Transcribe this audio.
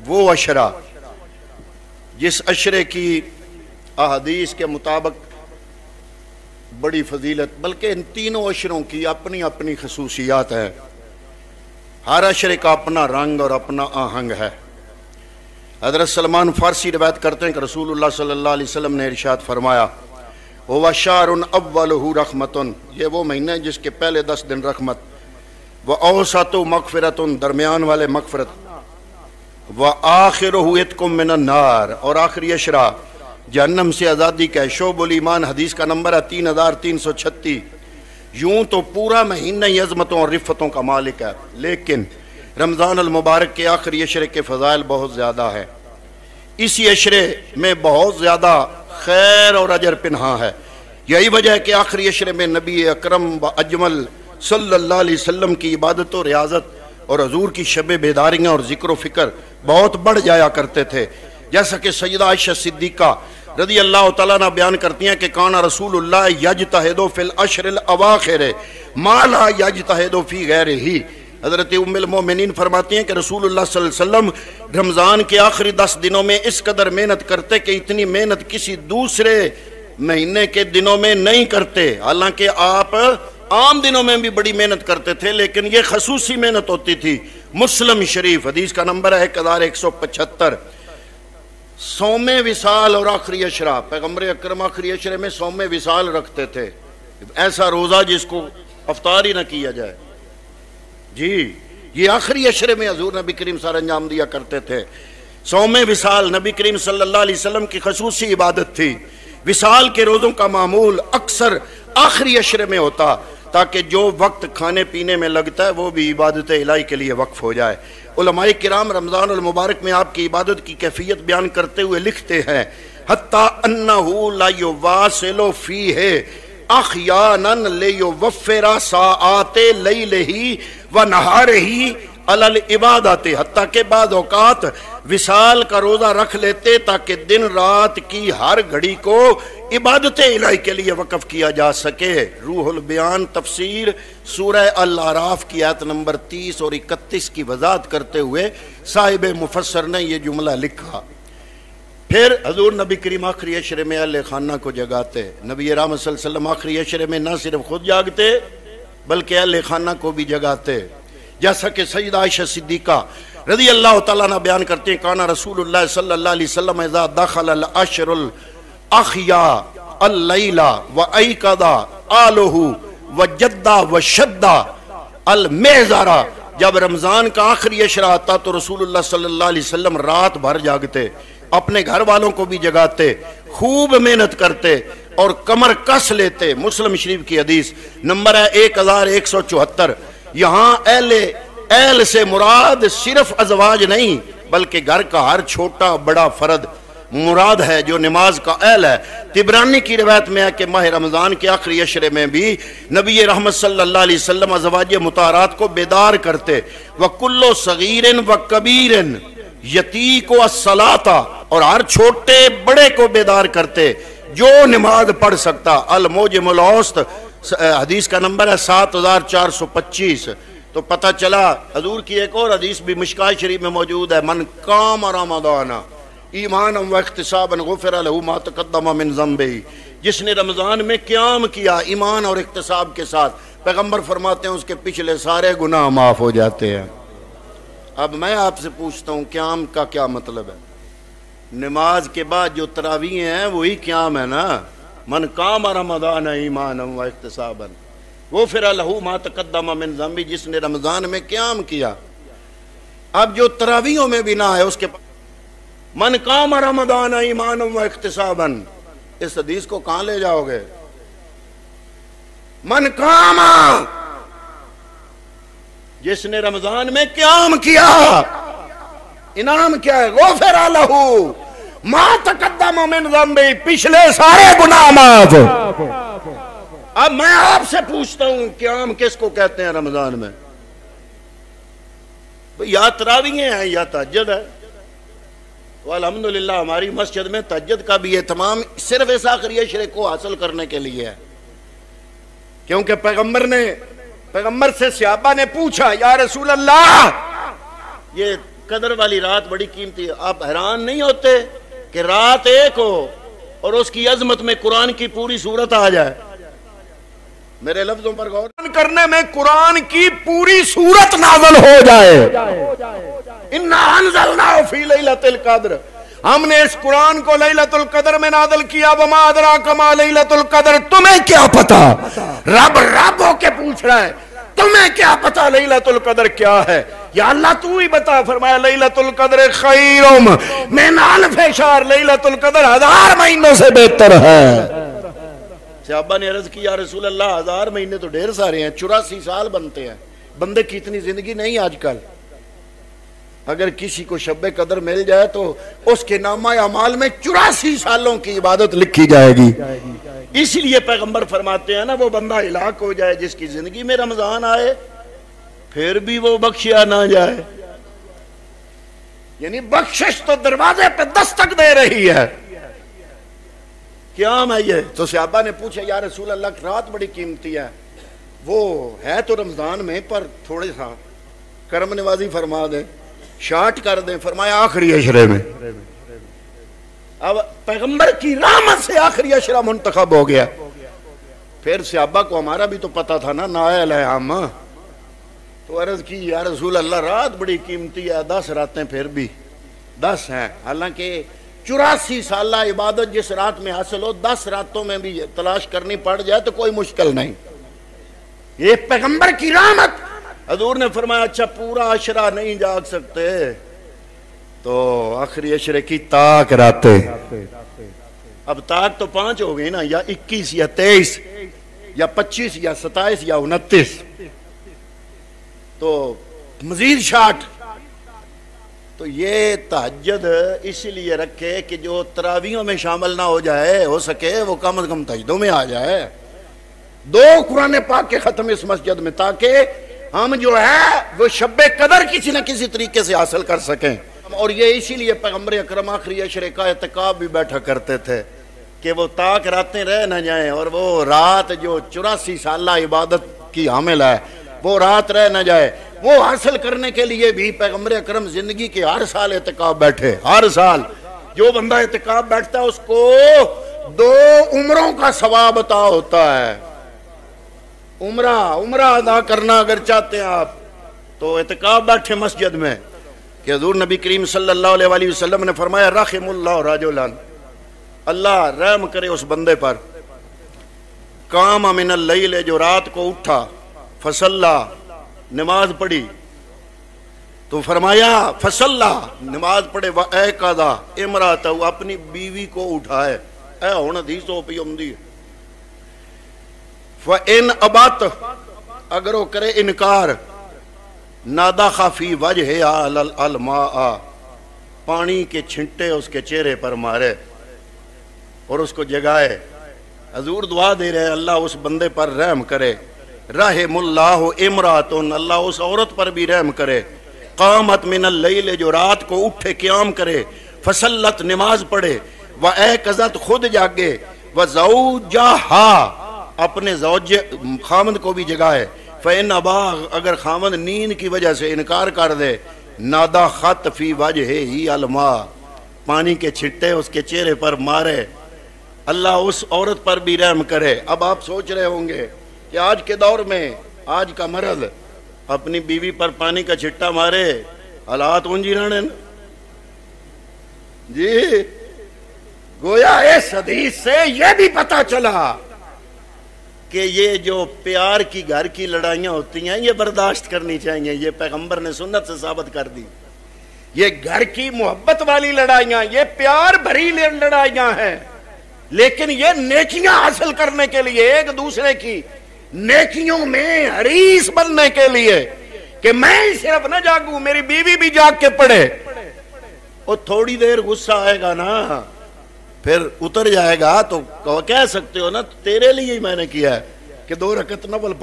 وہ عشرہ جس عشرے کی احادیث کے مطابق بڑی فضیلت، بلکہ ان تینوں عشروں کی اپنی اپنی خصوصیات ہے، ہر عشرے کا اپنا رنگ اور اپنا آہنگ ہے۔ حضرت سلمان فارسی روایت کرتے ہیں کہ رسول اللہ صلی اللہ علیہ وسلم نے ارشاد فرمایا، هو شهر اولہ رحمت، یہ وہ مہینہ ہے جس کے پہلے 10 دن رحمت، واوسط مغفرت، درمیان والے مغفرت، وآخرہ عتق من النار، اور آخری عشرہ جہنم سے آزادی کا ہے۔ شعب الایمان حدیث کا نمبر ہے 3336۔ یوں تو پورا مہینہ ہی عظمتوں اور رفتوں کا مالک ہے، لیکن رمضان المبارک کے آخری عشرے کے فضائل بہت زیادہ ہے۔ اسی عشرے میں بہت زیادہ خیر اور اجر پنہاں ہے۔ یہی وجہ ہے کہ آخری عشرے میں نبی اکرم و اجمل صلی اللہ علیہ وسلم کی عبادت و ریاضت اور حضور کی شب بیداریاں اور ذکر و فکر بہت بڑھ جایا کرتے تھے، جیسا کہ سیدہ عائشہ صدیقہ رضی اللہ تعالیٰ عنہ بیان کرتی ہیں کہ کان رسول اللہ یجتہد فی العشر الاواخر ما لا یجتہد فی غیرہ۔ حضرت ام المومنین فرماتی ہیں کہ رسول اللہ صلی اللہ علیہ وسلم رمضان کے آخری 10 دنوں میں اس قدر محنت کرتے کہ اتنی محنت کسی دوسرے مہینے کے دنوں میں نہیں کرتے۔ حالانکہ آپ عام دنوں میں بھی بڑی محنت کرتے تھے، لیکن یہ خصوصی محنت ہوتی تھی۔ مسلم شریف حدیث کا نمبر ہے 1175۔ صوم وصال اور آخری عشرہ، پیغمبر اکرم آخری عشرے میں صوم وصال رکھتے تھے، ایسا روزہ جس کو افطار ہی نہ کیا جائے۔ جی یہ آخری عشرے میں حضور نبی کریم سر انجام دیا کرتے تھے۔ صوم وصال نبی کریم صلی اللہ علیہ وسلم کی خصوصی عبادت تھی۔ وصال کے روزوں کا معمول اکثر آخری عشرے میں ہوتا تاکہ جو وقت کھانے پینے میں لگتا ہے وہ بھی عبادت الہی کے لیے وقف ہو جائے۔ علماء کرام رمضان المبارک میں آپ کی عبادت کی کیفیت بیان کرتے ہوئے لکھتے ہیں، حتیٰ انہو لا یواصل فیہ احیانا لیوفر ساعات لیلہ و نہارہ علی العبادات، حتیٰ کہ بعض اوقات وصال کا روزہ رکھ لیتے تاکہ دن رات کی ہر گھڑی کو عبادت الہی کے لیے وقف کیا جا سکے۔ روح البیان تفسیر سورہ الاعراف کی آیت نمبر 30 اور 31 کی وضاحت کرتے ہوئے صاحب مفسر نے یہ جملہ لکھا۔ پھر حضور نبی کریم آخری عشرے میں اہل خانہ کو جگاتے۔ نبی رحمت صلی اللہ علیہ وسلم آخری عشرے میں نہ صرف خود جاگتے بلکہ اہل خانہ کو بھی جگاتے، جیسا کہ سیدہ عائشہ صدیقہ رضی اللہ تعالیٰ عنہ بیان کرتے ہیں، کانا رسول اللہ صلی اللہ علیہ وسلم اذا دخل العشر الاحیا اللیلہ و ایقظا آلہ و جدہ و شدہ المعذرہ، جب رمضان کا آخری عشرہ آتا تو رسول اللہ صلی اللہ علیہ وسلم رات بھر جاگتے، اپنے گھر والوں کو بھی جگاتے، خوب محنت کرتے اور کمر کس لیتے۔ مسلم شریف کی حدیث نمبر ہے 1174۔ یہاں اہل سے مراد صرف ازواج نہیں بلکہ گھر کا ہر چھوٹا بڑا فرد مراد ہے جو نماز کا اہل ہے۔ طبرانی کی روایت میں ہے کہ ماہ رمضان کے آخری عشرے میں بھی نبی رحمت صلی اللہ علیہ وسلم ازواج مطہرات کو بیدار کرتے، وَكُلُّ صَغِيرٍ وَكَبِيرٍ یتیق الصلاۃ، اور ہر چھوٹے بڑے کو بیدار کرتے جو نماز پڑھ سکتا۔ الموجم الاوسط حدیث کا نمبر ہے 7425۔ تو پتہ چلا حضور کی ایک اور حدیث بھی مشکاۃ شریف میں موجود ہے، من قام رمضان ایمانا و احتسابا غفر له ما تقدم من ذنبہ، جس نے رمضان میں قیام کیا ایمان اور احتساب کے ساتھ، پیغمبر فرماتے ہیں اس کے پچھلے سارے گناہ معاف ہو جاتے ہیں۔ اب میں آپ سے پوچھتا ہوں قیام کا کیا مطلب ہے؟ نماز کے بعد جو تراویح ہیں وہی قیام ہے نا۔ من قام رمضان ایمانا و احتسابا غفر له ما تقدم من ذنبہ، جس نے رمضان میں قیام کیا۔ اب جو تراویحوں میں بھی نہ ہے اس کے من قام رمضان ایمانا و احتسابا، اس حدیث کو کہاں لے جاؤ گے؟ من قام، جس نے رمضان میں قیام کیا، انعام کیا ہے؟ غفر له ما تقدم من ذنبہ، پچھلے سارے گناہ معاف۔ اب میں آپ سے پوچھتا ہوں قیام کس کو کہتے ہیں رمضان میں؟ یا تراویح ہیں یا تہجد ہے۔ والحمدللہ ہماری مسجد میں تہجد کا بھی اہتمام صرف اس آخری عشرے کو حاصل کرنے کے لیے ہے، کیونکہ پیغمبر سے صحابہ نے پوچھا، یا رسول اللہ یہ قدر والی رات بڑی قیمتی ہے. آپ حیران نہیں ہوتے کہ رات ایک ہو اور اس کی عظمت میں قرآن کی پوری صورت آ جائے؟ میرے لفظوں پر غور کرنے میں قرآن کی پوری صورت نازل ہو جائے. اِنَّا أَنزَلْنَاهُ فِي لَيْلَةِ الْقَدْرِ، ہم نے اس قرآن کو لیلۃ القدر میں نازل کیا. وَمَا أَدْرَاكَ مَا لَيْلَةُ الْقَدْرِ، تمہیں کیا پتا؟ رب ہو کے پوچھ رہا ہے تمہیں کیا پتا لیلۃ القدر کیا ہے؟ یا اللہ تو ہی بتا. فرمایا لیلۃ القدر خیر من الف شہر، لیلۃ القدر 1000 مہینوں سے بہتر ہے. صحابہ نے عرض کی یا رسول اللہ 1000 مہینے تو ڈھیر سارے ہیں، 84 سال بنتے ہیں. بندے کی اتنی زندگی نہیں آج کل. اگر کسی کو شب قدر مل جائے تو اس کے نامہ اعمال میں 84 سالوں کی عبادت لکھی جائے گی. اس لیے پیغمبر فرماتے ہیں نا، وہ بندہ ہلاک ہو جائے جس کی زندگی میں رمضان آئے پھر بھی وہ بخشیا نہ جائے. یعنی بخشش تو دروازے پہ دستک دے رہی ہے. کیا میں یہ تو صحابہ نے پوچھا یا رسول اللہ رات بڑی قیمتی ہے، وہ ہے تو رمضان میں پر تھوڑے سا کرم نوازی فرما دیں، شارٹ کر دیں. فرمایا آخری عشرے میں. اب پیغمبر کی رحمت سے آخری عشرہ منتخب ہو گیا. پھر صحابہ کو ہمارا بھی تو پتا تھا نا، نائل ہے ہم، تو عرض کی یا رسول اللہ رات بڑی قیمتی ہے، 10 راتیں پھر بھی 10 ہیں. حالانکہ 84 سالہ عبادت جس رات میں حاصل ہو، 10 راتوں میں بھی تلاش کرنی پڑ جائے تو کوئی مشکل نہیں. یہ پیغمبر کی رحمت. حضور نے فرمایا اچھا پورا عشرہ نہیں جاگ سکتے تو آخری عشرے کی تاک راتیں. اب تاک تو 5 ہو گئی نا، یا 21 یا 23 یا 25 یا 27 یا 29، تو مزید 60. تو یہ تہجد اس لیے رکھے کہ جو تراویحوں میں شامل نہ ہو جائے، ہو سکے وہ کم از کم تہجدوں میں آ جائے. 2 قرآن پاک کے ختم اس مسجد میں، تاکہ ہم جو ہے وہ شب قدر کسی نہ کسی طریقے سے حاصل کر سکیں. اور یہ اسی لیے پیغمبر اکرم آخری عشرے کا اعتکاف بھی بیٹھا کرتے تھے کہ وہ تاک راتیں رہ نہ جائیں، اور وہ رات جو 84 سالہ عبادت کی حامل ہے وہ رات رہ نہ جائے. وہ حاصل کرنے کے لیے بھی پیغمبر اکرم زندگی کے ہر سال اعتکاف بیٹھے. ہر سال جو بندہ اعتکاف بیٹھتا ہے اس کو 2 عمروں کا ثواب عطا ہوتا ہے. عمرہ ادا کرنا اگر چاہتے ہیں آپ تو اعتکاف بیٹھے مسجد میں. کہ حضور نبی کریم صلی اللہ علیہ وآلہ وسلم نے فرمایا رحم اللہ رجلان، اللہ رحم کرے اس بندے پر، قام من اللیل، جو رات کو اٹھا، فصلی، نماز پڑھی. تو فرمایا فصلی، نماز پڑھے، وَأَيْقَظَ امرأتہ، اپنی بیوی کو اٹھائے. اے ہن حدیث ہو پئی ہوندی ہے. فَإِنْ أَبَتْ، اگر وہ کرے انکار، نَادَخَ فِي وَجْهِهَا الْمَاءَ، پانی کے چھنٹے اس کے چہرے پر مارے اور اس کو جگائے. حضور دعا دے رہے اللہ اس بندے پر رحم کرے. رحم اللہ امراتن، اللہ اس عورت پر بھی رحم کرے. قامت من اللیل، جو رات کو اٹھے قیام کرے، فصلت، نماز پڑھے، وَأَيْقَظَتْ، خود جاگے، وَزَوْجَهَا، اپنے زوج خامند کو بھی جگائے. فَإِنْ أَبَا، اگر خامند نیند کی وجہ سے انکار کر دے، نَادَخَتْ فِي وَجْهِهِ الْمَاءَ، پانی کے چھٹے اس کے چہرے پر مارے. اللہ اس عورت پر بھی رحم کرے. اب آپ سوچ رہے ہوں گے کہ آج کے دور میں آج کا مرد اپنی بیوی پر پانی کا چھٹا مارے، حالات اونجی رہنے جی. گویا اس حدیث سے یہ بھی پتا چلا کہ یہ جو پیار کی گھر کی لڑائیاں ہوتی ہیں یہ برداشت کرنی چاہیے. یہ پیغمبر نے سنت سے ثابت کر دی. یہ گھر کی محبت والی لڑائیاں، یہ پیار بھری لڑائیاں ہیں، لیکن یہ نیکیاں حاصل کرنے کے لیے، ایک دوسرے کی نیکیوں میں حریص بننے کے لیے کہ میں ہی صرف نہ جاگوں، میری بیوی بھی جاگ کے پڑھے. اور تھوڑی دیر غصہ آئے گا نا، پھر اتر جائے گا تو کہہ سکتے ہو نا تیرے لیے ہی میں نے کیا ہے کہ 2 رکعت نفل